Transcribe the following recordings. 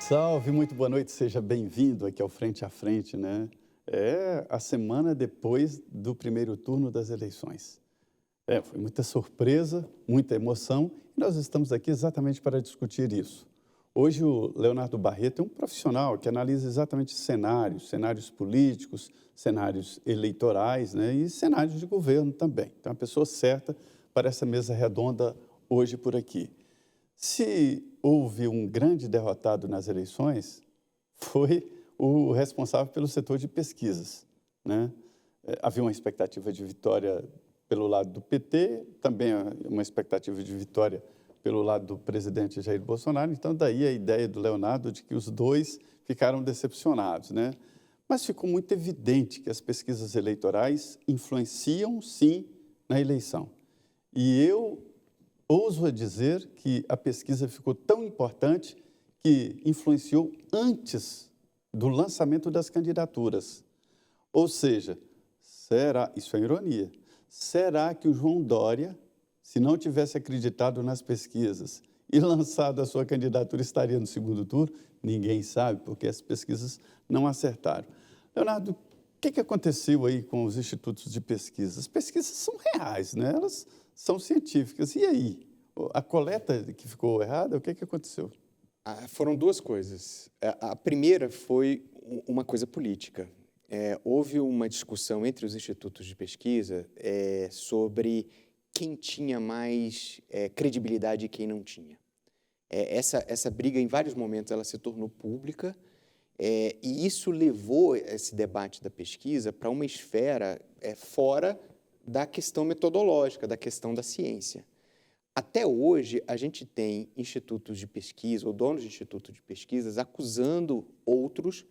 Salve, muito boa noite, seja bem-vindo aqui ao Frente a Frente, né? É a semana depois do primeiro turno das eleições. Foi muita surpresa, muita emoção, e nós estamos aqui exatamente para discutir isso. Hoje o Leonardo Barreto é um profissional que analisa exatamente cenários políticos, cenários eleitorais, né? E cenários de governo também. Então, é uma pessoa certa para essa mesa redonda hoje por aqui. Se houve um grande derrotado nas eleições, foi o responsável pelo setor de pesquisas, né? Havia uma expectativa de vitória pelo lado do PT, também uma expectativa de vitória pelo lado do presidente Jair Bolsonaro. Então, daí a ideia do Leonardo de que os dois ficaram decepcionados, né? Mas ficou muito evidente que as pesquisas eleitorais influenciam, sim, na eleição. E eu ouso dizer que a pesquisa ficou tão importante que influenciou antes do lançamento das candidaturas. Ou seja, isso é ironia, será que o João Dória, se não tivesse acreditado nas pesquisas e lançado a sua candidatura, estaria no segundo turno? Ninguém sabe, porque as pesquisas não acertaram. Leonardo, o que aconteceu aí com os institutos de pesquisa? As pesquisas são reais, né? Elas são científicas. E aí? A coleta que ficou errada, o que aconteceu? Foram duas coisas. A primeira foi uma coisa política. Houve uma discussão entre os institutos de pesquisa sobre quem tinha mais credibilidade e quem não tinha. Essa briga, em vários momentos, ela se tornou pública, e isso levou esse debate da pesquisa para uma esfera fora da questão metodológica, da questão da ciência. Até hoje, a gente tem institutos de pesquisa, ou donos de institutos de pesquisas, acusando outros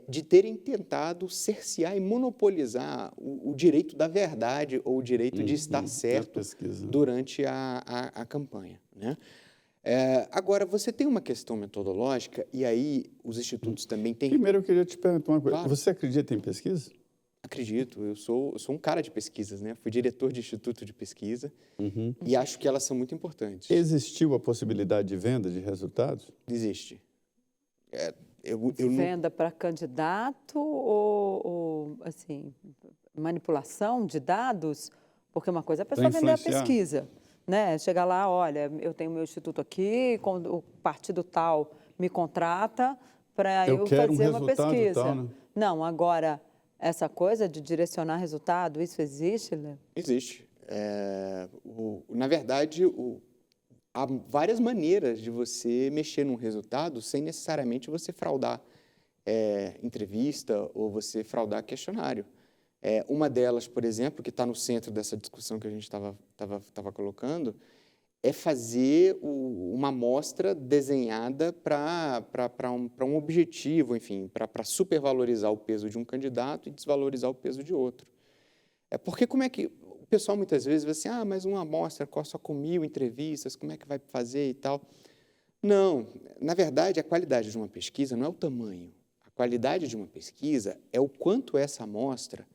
de terem tentado cercear e monopolizar o direito da verdade ou o direito de estar certo durante a campanha, né? Agora, você tem uma questão metodológica, e aí os institutos também têm... Primeiro, eu queria te perguntar uma coisa. Claro. Você acredita em pesquisa? Acredito, eu sou um cara de pesquisas, né? Fui diretor de instituto de pesquisa e acho que elas são muito importantes. Existiu a possibilidade de venda de resultados? Existe. Venda para candidato ou, assim, manipulação de dados? Porque uma coisa é a pessoa vender a pesquisa, né? Chegar lá, olha, eu tenho meu instituto aqui, o partido tal me contrata para eu fazer uma pesquisa. Tal, né? Não, agora, essa coisa de direcionar resultado, isso existe, Léo? Existe. Na verdade, há várias maneiras de você mexer num resultado sem necessariamente você fraudar entrevista ou você fraudar questionário. Uma delas, por exemplo, que está no centro dessa discussão que a gente estava colocando, é fazer uma amostra desenhada para um objetivo, enfim, para supervalorizar o peso de um candidato e desvalorizar o peso de outro. Porque como é que... O pessoal muitas vezes vai assim, mas uma amostra só com 1000 entrevistas, como é que vai fazer e tal? Não, na verdade, a qualidade de uma pesquisa não é o tamanho. A qualidade de uma pesquisa é o quanto essa amostra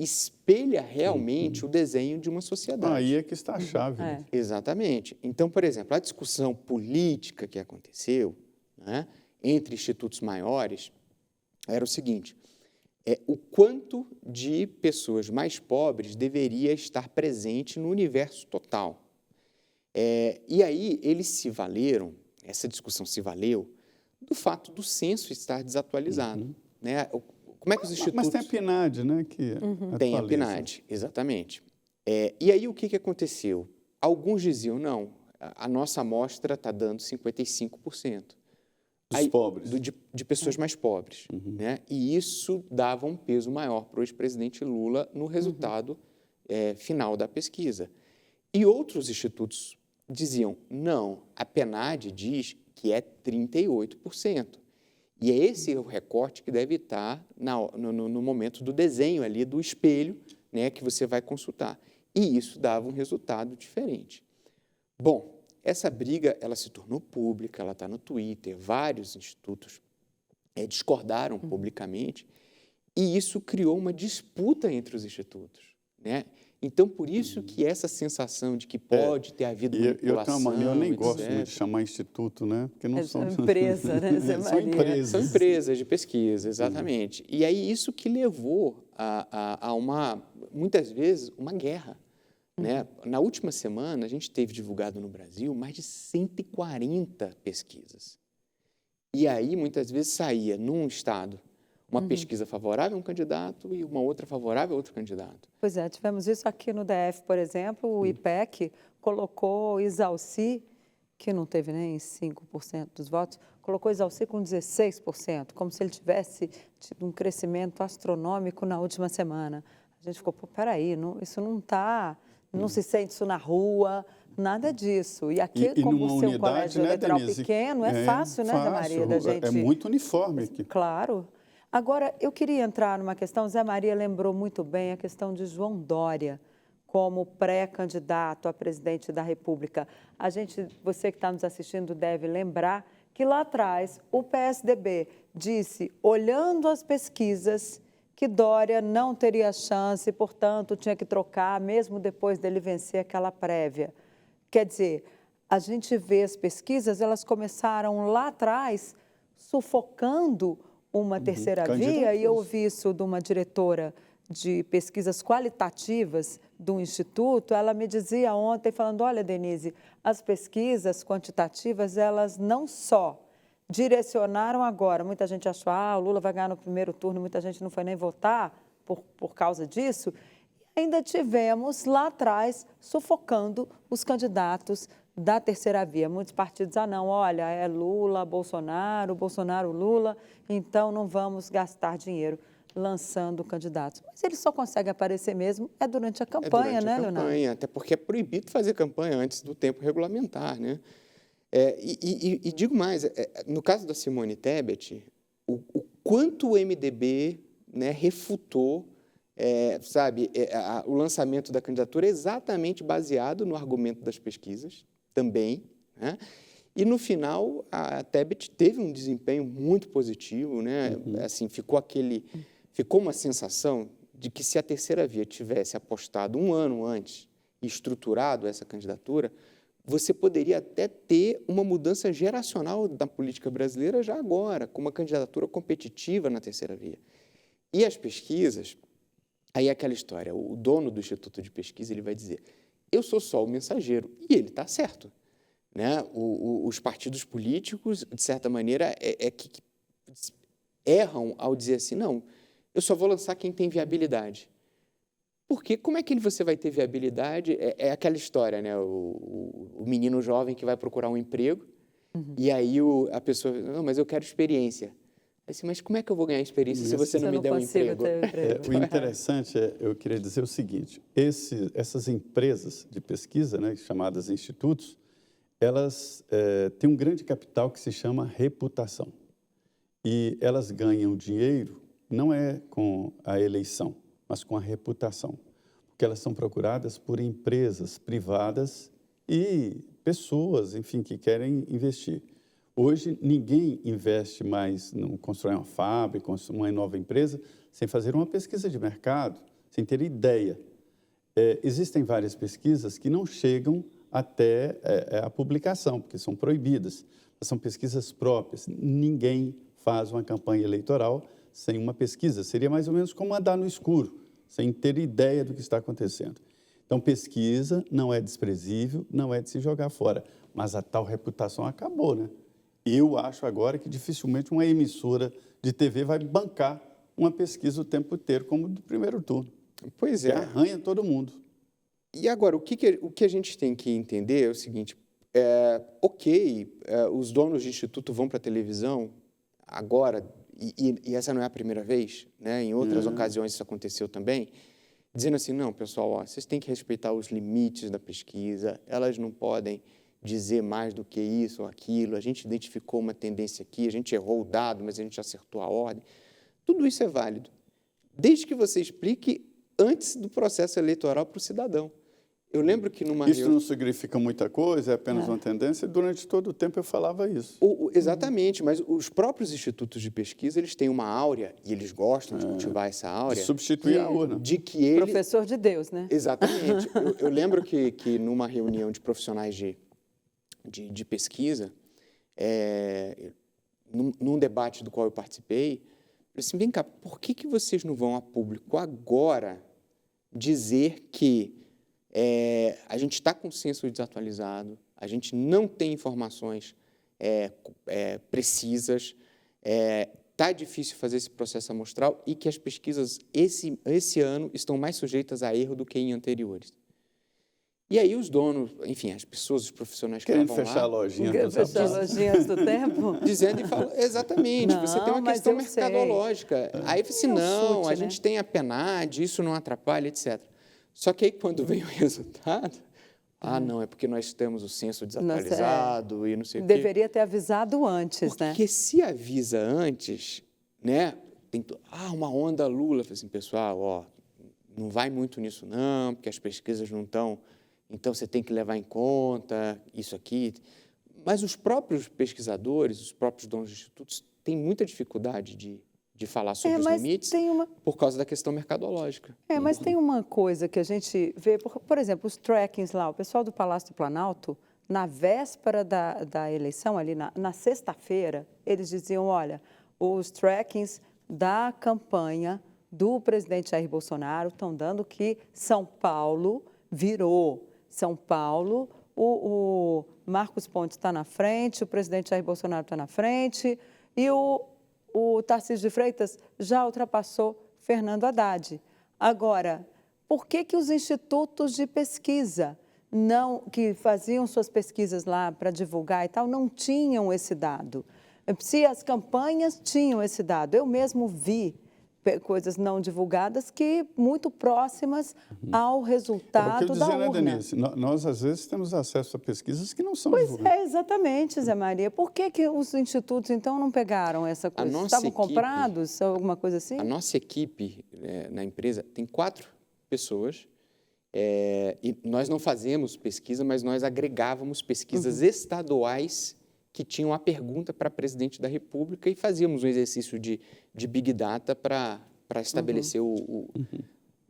espelha realmente o desenho de uma sociedade. Aí é que está a chave. Exatamente. Então, por exemplo, a discussão política que aconteceu, né, entre institutos maiores era o seguinte: o quanto de pessoas mais pobres deveria estar presente no universo total. E aí eles se valeram, essa discussão se valeu, do fato do censo estar desatualizado. Né? Como é que os institutos... Mas tem a PNAD, né? Que Tem a PNAD, exatamente. E aí o que aconteceu? Alguns diziam, não, a nossa amostra está dando 55%. Dos pobres. De pessoas mais pobres. Né? E isso dava um peso maior para o ex-presidente Lula no resultado final da pesquisa. E outros institutos diziam, não, a PNAD diz que é 38%. E é esse o recorte que deve estar no momento do desenho ali, do espelho, né, que você vai consultar. E isso dava um resultado diferente. Bom, essa briga ela se tornou pública, ela está no Twitter, vários institutos discordaram publicamente, e isso criou uma disputa entre os institutos. né? Então, por isso que essa sensação de que pode ter havido manipulação, eu nem etc. gosto muito de chamar instituto, né? Porque não são empresa, né, Zé são Maria? empresas. São empresas de pesquisa, exatamente. E aí isso que levou a uma, muitas vezes, uma guerra, né? Na última semana, a gente teve divulgado no Brasil mais de 140 pesquisas. E aí, muitas vezes, saía num estado uma pesquisa favorável a um candidato e uma outra favorável a outro candidato. Pois é, tivemos isso aqui no DF, por exemplo, o IPEC colocou Isalci, que não teve nem 5% dos votos, colocou Isalci com 16%, como se ele tivesse tido um crescimento astronômico na última semana. A gente ficou, pô, peraí, isso não está, não se sente isso na rua, nada disso. E aqui, como o seu colégio eleitoral pequeno, é fácil, né, Zé Maria, da gente... É muito uniforme aqui. Claro. Agora, eu queria entrar numa questão, Zé Maria lembrou muito bem a questão de João Dória como pré-candidato a presidente da República. Você que está nos assistindo deve lembrar que lá atrás o PSDB disse, olhando as pesquisas, que Dória não teria chance, portanto, tinha que trocar, mesmo depois dele vencer aquela prévia. Quer dizer, a gente vê as pesquisas, elas começaram lá atrás sufocando uma terceira via, e eu ouvi isso de uma diretora de pesquisas qualitativas do Instituto, ela me dizia ontem, falando, olha, Denise, as pesquisas quantitativas, elas não só direcionaram agora, muita gente achou, o Lula vai ganhar no primeiro turno, muita gente não foi nem votar por causa disso, e ainda tivemos lá atrás sufocando os candidatos da terceira via. Muitos partidos, não, olha, é Lula, Bolsonaro, Bolsonaro, Lula, então não vamos gastar dinheiro lançando candidatos. Mas ele só consegue aparecer mesmo durante a campanha, né, Leonardo? Campanha, até porque é proibido fazer campanha antes do tempo regulamentar, né? E digo mais, no caso da Simone Tebet, o quanto o MDB, né, refutou, o lançamento da candidatura exatamente baseado no argumento das pesquisas, também, né? E no final a Tebet teve um desempenho muito positivo, né? Assim, ficou uma sensação de que se a terceira via tivesse apostado um ano antes e estruturado essa candidatura, você poderia até ter uma mudança geracional da política brasileira já agora, com uma candidatura competitiva na terceira via. E as pesquisas, aí é aquela história, o dono do Instituto de Pesquisa, ele vai dizer, eu sou só o mensageiro, e ele está certo, né? Os partidos políticos, de certa maneira, que erram ao dizer assim, não, eu só vou lançar quem tem viabilidade. Porque como é que você vai ter viabilidade? É aquela história, né? O menino jovem que vai procurar um emprego, e aí a pessoa, não, mas eu quero experiência. Assim, mas como é que eu vou ganhar experiência se você não me der um emprego? O interessante eu queria dizer o seguinte, essas empresas de pesquisa, né, chamadas institutos, elas têm um grande capital que se chama reputação. E elas ganham dinheiro não é com a eleição, mas com a reputação. Porque elas são procuradas por empresas privadas e pessoas, enfim, que querem investir. Hoje, ninguém investe mais em construir uma fábrica, construir uma nova empresa, sem fazer uma pesquisa de mercado, sem ter ideia. Existem várias pesquisas que não chegam até a publicação, porque são proibidas. São pesquisas próprias. Ninguém faz uma campanha eleitoral sem uma pesquisa. Seria mais ou menos como andar no escuro, sem ter ideia do que está acontecendo. Então, pesquisa não é desprezível, não é de se jogar fora. Mas a tal reputação acabou, né? Eu acho agora que dificilmente uma emissora de TV vai bancar uma pesquisa o tempo inteiro, como do primeiro turno. Pois é. Arranha todo mundo. E agora, o que a gente tem que entender é o seguinte, os donos de instituto vão para a televisão agora, e essa não é a primeira vez, né? Em outras ocasiões isso aconteceu também, dizendo assim, não, pessoal, vocês têm que respeitar os limites da pesquisa, elas não podem dizer mais do que isso ou aquilo, a gente identificou uma tendência aqui, a gente errou o dado, mas a gente acertou a ordem. Tudo isso é válido, desde que você explique antes do processo eleitoral para o cidadão. Eu lembro que numa Isso não significa muita coisa, é apenas uma tendência. Durante todo o tempo eu falava isso. Exatamente, mas os próprios institutos de pesquisa, eles têm uma áurea, e eles gostam de cultivar essa áurea. De substituir a urna. De que ele... Professor de Deus, né? Exatamente. Eu lembro que numa reunião de profissionais de pesquisa, num debate do qual eu participei, eu falei assim, vem cá, por que vocês não vão a público agora dizer que a gente está com o censo desatualizado, a gente não tem informações precisas, está difícil fazer esse processo amostral e que as pesquisas esse ano estão mais sujeitas a erro do que em anteriores. E aí os donos, enfim, as pessoas, os profissionais que querendo estavam fechar lá, a lojinha. Querendo fechar a lojinha antes do tempo? dizendo e falando, exatamente, Não, você tem uma mas questão eu sei. mercadológica. Aí eu falei assim, não, chute, a né? gente tem a PNAD, isso não atrapalha, etc. Só que aí quando vem o resultado, não, é porque nós temos o censo desatualizado e não sei o quê. Deveria ter avisado antes, né? Porque se avisa antes, né, tem uma onda Lula. Eu falei assim, pessoal, ó, não vai muito nisso não, porque as pesquisas não estão... Então, você tem que levar em conta isso aqui. Mas os próprios pesquisadores, os próprios donos de institutos, têm muita dificuldade de falar sobre os limites por causa da questão mercadológica. Mas tem uma coisa que a gente vê, por exemplo, os trackings lá, o pessoal do Palácio do Planalto, na véspera da eleição, ali na sexta-feira, eles diziam, olha, os trackings da campanha do presidente Jair Bolsonaro estão dando que São Paulo virou. São Paulo, o Marcos Pontes está na frente, o presidente Jair Bolsonaro está na frente e o Tarcísio de Freitas já ultrapassou Fernando Haddad. Agora, por que os institutos de pesquisa, que faziam suas pesquisas lá para divulgar e tal, não tinham esse dado? Se as campanhas tinham esse dado, eu mesmo vi coisas não divulgadas que muito próximas ao resultado da urna. Denise, nós, às vezes, temos acesso a pesquisas que não são divulgadas. Pois é, exatamente, Zé Maria. Por que os institutos, então, não pegaram essa coisa? Estavam comprados, alguma coisa assim? A nossa equipe na empresa tem 4 pessoas e nós não fazemos pesquisa, mas nós agregávamos pesquisas estaduais que tinham a pergunta para presidente da República e fazíamos um exercício de Big Data para estabelecer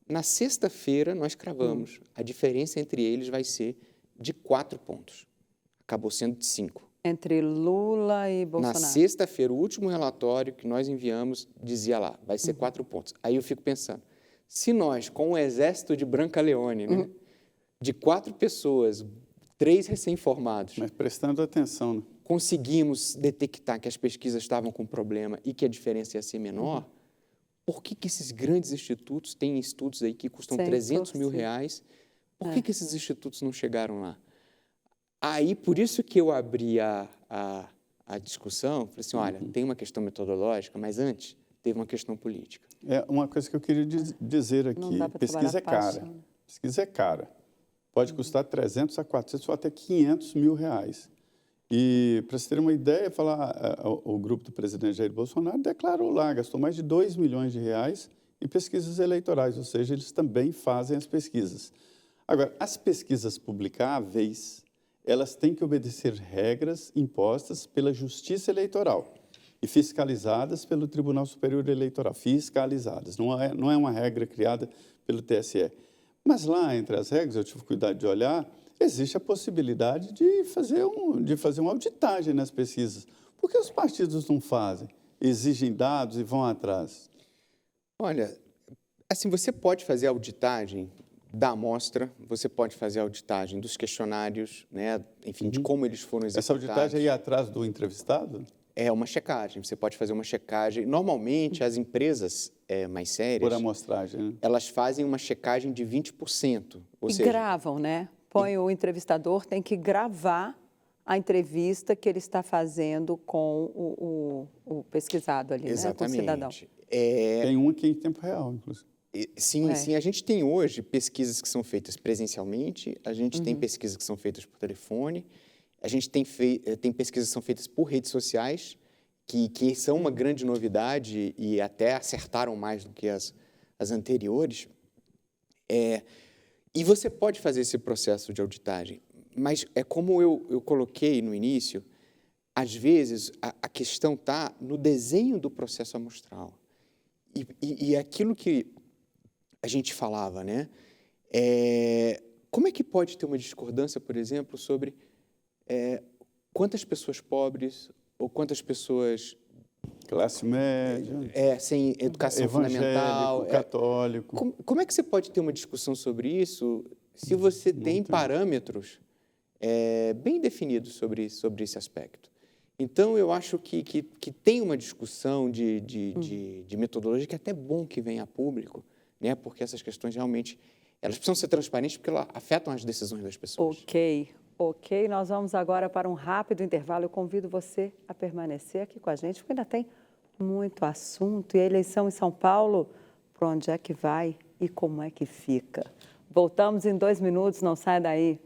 Na sexta-feira, nós cravamos. A diferença entre eles vai ser de 4 pontos. Acabou sendo de 5. Entre Lula e Bolsonaro. Na sexta-feira, o último relatório que nós enviamos dizia lá, vai ser 4 pontos. Aí eu fico pensando, se nós, com o exército de Branca Leone, né, de 4 pessoas, 3 recém-formados... Mas prestando atenção, né? Conseguimos detectar que as pesquisas estavam com problema e que a diferença ia ser menor, por que esses grandes institutos têm estudos aí que custam 300 mil reais? Por que esses institutos não chegaram lá? Aí, por isso que eu abri a discussão, falei assim, olha, tem uma questão metodológica, mas antes teve uma questão política. Uma coisa que eu queria dizer aqui, pesquisa é cara. Pesquisa é cara. Pode custar 300 a 400 ou até 500 mil reais. E, para você ter uma ideia, o grupo do presidente Jair Bolsonaro declarou lá, gastou mais de 2 milhões de reais em pesquisas eleitorais, ou seja, eles também fazem as pesquisas. Agora, as pesquisas publicáveis, elas têm que obedecer regras impostas pela Justiça Eleitoral e fiscalizadas pelo Tribunal Superior Eleitoral, fiscalizadas, não é uma regra criada pelo TSE. Mas lá, entre as regras, eu tive cuidado de olhar, existe a possibilidade de fazer uma auditagem nas pesquisas. Por que os partidos não fazem? Exigem dados e vão atrás. Olha, assim, você pode fazer a auditagem da amostra, você pode fazer a auditagem dos questionários, né? Enfim, de como eles foram executados. Essa auditagem é ir atrás do entrevistado? É uma checagem, você pode fazer uma checagem. Normalmente, as empresas mais sérias... Por amostragem, né? Elas fazem uma checagem de 20%. Ou seja, gravam, né? O entrevistador tem que gravar a entrevista que ele está fazendo com o pesquisado ali, né? Com o cidadão. Tem uma aqui em tempo real, inclusive. Sim, sim. A gente tem hoje pesquisas que são feitas presencialmente, a gente tem pesquisas que são feitas por telefone, a gente tem pesquisas que são feitas por redes sociais, que são uma grande novidade e até acertaram mais do que as anteriores. E você pode fazer esse processo de auditagem, mas é como eu coloquei no início, às vezes a questão está no desenho do processo amostral. E aquilo que a gente falava, né? Como é que pode ter uma discordância, por exemplo, sobre quantas pessoas pobres ou quantas pessoas... Classe média, sem educação fundamental, católico. Como é que você pode ter uma discussão sobre isso se você tem parâmetros bem definidos sobre esse aspecto? Então, eu acho que tem uma discussão de metodologia que é até bom que venha a público, né? Porque essas questões realmente elas precisam ser transparentes porque elas afetam as decisões das pessoas. Ok, nós vamos agora para um rápido intervalo. Eu convido você a permanecer aqui com a gente, porque ainda tem muito assunto. E a eleição em São Paulo, para onde é que vai e como é que fica? Voltamos em 2 minutos, não sai daí.